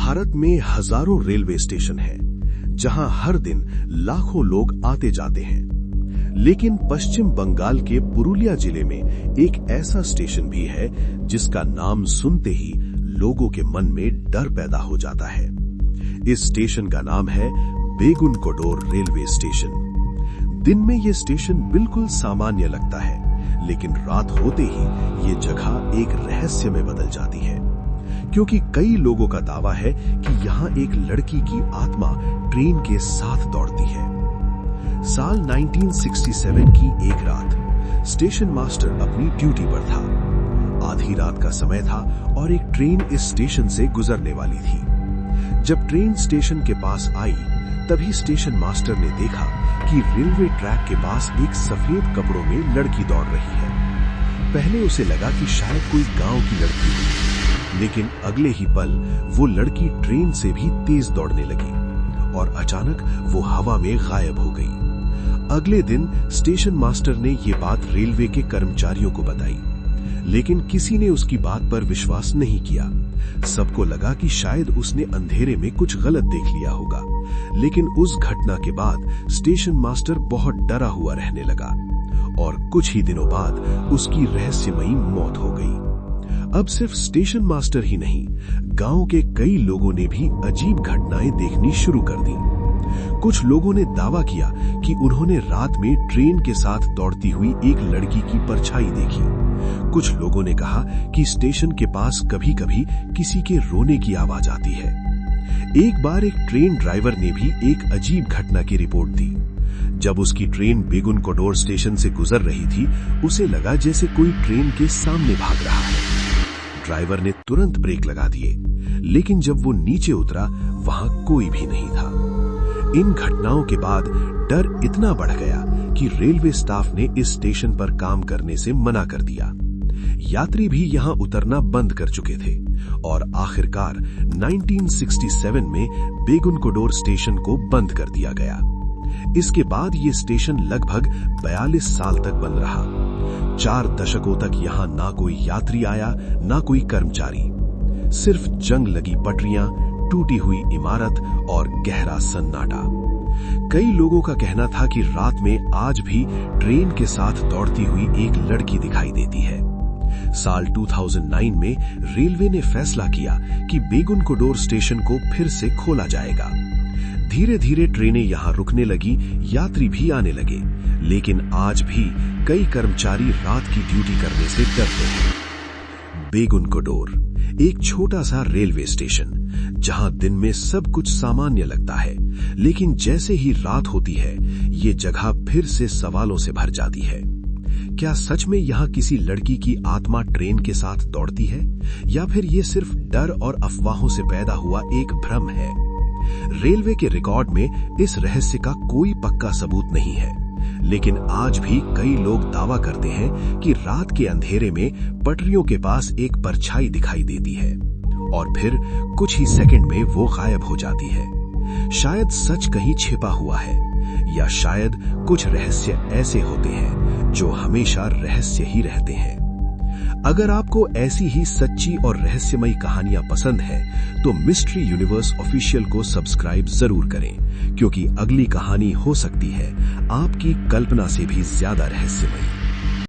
भारत में हजारों railway station हैं, जहां हर दिन लाखों लोग आते जाते हैं। लेकिन पश्चिम बंगाल के पुरुलिया जिले में एक ऐसा स्टेशन भी है जिसका नाम सुनते ही लोगों के मन में डर पैदा हो जाता है। इस स्टेशन का नाम है बेगुनकोडोर रेलवे स्टेशन। दिन में यह स्टेशन बिल्कुल सामान्य लगता है, लेकिन रात होते ही ये जगह एक रहस्य में बदल जाती है, क्योंकि कई लोगों का दावा है कि यहाँ एक लड़की की आत्मा ट्रेन के साथ दौड़ती है। साल 1967 की एक रात स्टेशन मास्टर अपनी ड्यूटी पर था। आधी रात का समय था और एक ट्रेन इस स्टेशन से गुजरने वाली थी। जब ट्रेन स्टेशन के पास आई, तभी स्टेशन मास्टर ने देखा कि रेलवे ट्रैक के पास एक सफेद कपड़ों में लड़की दौड़ रही है। पहले उसे लगा कि शायद कोई गांव की लड़की है, लेकिन अगले ही पल वो लड़की ट्रेन से भी तेज दौड़ने लगी और अचानक वो हवा में गायब हो गई। अगले दिन स्टेशन मास्टर ने ये बात रेलवे के कर्मचारियों को बताई, लेकिन किसी ने उसकी बात पर विश्वास नहीं किया। सबको लगा कि शायद उसने अंधेरे में कुछ गलत देख लिया होगा। लेकिन उस घटना के बाद स्टेशन मास्टर बहुत डरा हुआ रहने लगा और कुछ ही दिनों बाद उसकी रहस्यमयी मौत हो गई। अब सिर्फ स्टेशन मास्टर ही नहीं, गांव के कई लोगों ने भी अजीब घटनाएं देखनी शुरू कर दी। कुछ लोगों ने दावा किया कि उन्होंने रात में ट्रेन के साथ दौड़ती हुई एक लड़की की परछाई देखी। कुछ लोगों ने कहा कि स्टेशन के पास कभी-कभी किसी के रोने की आवाज आती है। एक बार एक ट्रेन ड्राइवर ने भी एक अजीब घटना की रिपोर्ट दी। जब उसकी ट्रेन बेगुनकोडोर स्टेशन से गुजर रही थी, उसे लगा जैसे कोई ट्रेन के सामने भाग रहा है। ड्राइवर ने तुरंत ब्रेक लगा दिए, लेकिन जब वो नीचे उतरा, वहां कोई भी नहीं था। इन घटनाओं के बाद डर इतना बढ़ गया कि रेलवे स्टाफ ने इस स्टेशन पर काम करने से मना कर दिया। यात्री भी यहां उतरना बंद कर चुके थे और आखिरकार 1967 में बेगुनकोडोर स्टेशन को बंद कर दिया गया। इसके बाद ये स्टेशन लगभग 42 साल तक बंद रहा। 4 दशकों तक यहां ना कोई यात्री आया, ना कोई कर्मचारी। सिर्फ जंग लगी पटरियां, टूटी हुई इमारत और गहरा सन्नाटा। कई लोगों का कहना था कि रात में आज भी ट्रेन के साथ दौड़ती हुई एक लड़की दिखाई देती है। साल 2009 में रेलवे ने फैसला किया कि बेगुनकोडोर स्टेशन को फिर से खोला जाएगा। धीरे धीरे ट्रेनें यहां रुकने लगी, यात्री भी आने लगे, लेकिन आज भी कई कर्मचारी रात की ड्यूटी करने से डरते हैं। बेगुनकोडोर एक छोटा सा रेलवे स्टेशन, जहां दिन में सब कुछ सामान्य लगता है, लेकिन जैसे ही रात होती है, ये जगह फिर से सवालों से भर जाती है। क्या सच में यहां किसी लड़की की आत्मा ट्रेन के साथ दौड़ती है, या फिर ये सिर्फ डर और अफवाहों से पैदा हुआ एक भ्रम है? रेलवे के रिकॉर्ड में इस रहस्य का कोई पक्का सबूत नहीं है, लेकिन आज भी कई लोग दावा करते हैं कि रात के अंधेरे में पटरियों के पास एक परछाई दिखाई देती है और फिर कुछ ही सेकंड में वो गायब हो जाती है। शायद सच कहीं छिपा हुआ है, या शायद कुछ रहस्य ऐसे होते हैं जो हमेशा रहस्य ही रहते हैं। अगर आपको ऐसी ही सच्ची और रहस्यमयी कहानियां पसंद हैं, तो मिस्ट्री यूनिवर्स ऑफिशियल को सब्सक्राइब जरूर करें, क्योंकि अगली कहानी हो सकती है आपकी कल्पना से भी ज्यादा रहस्यमयी।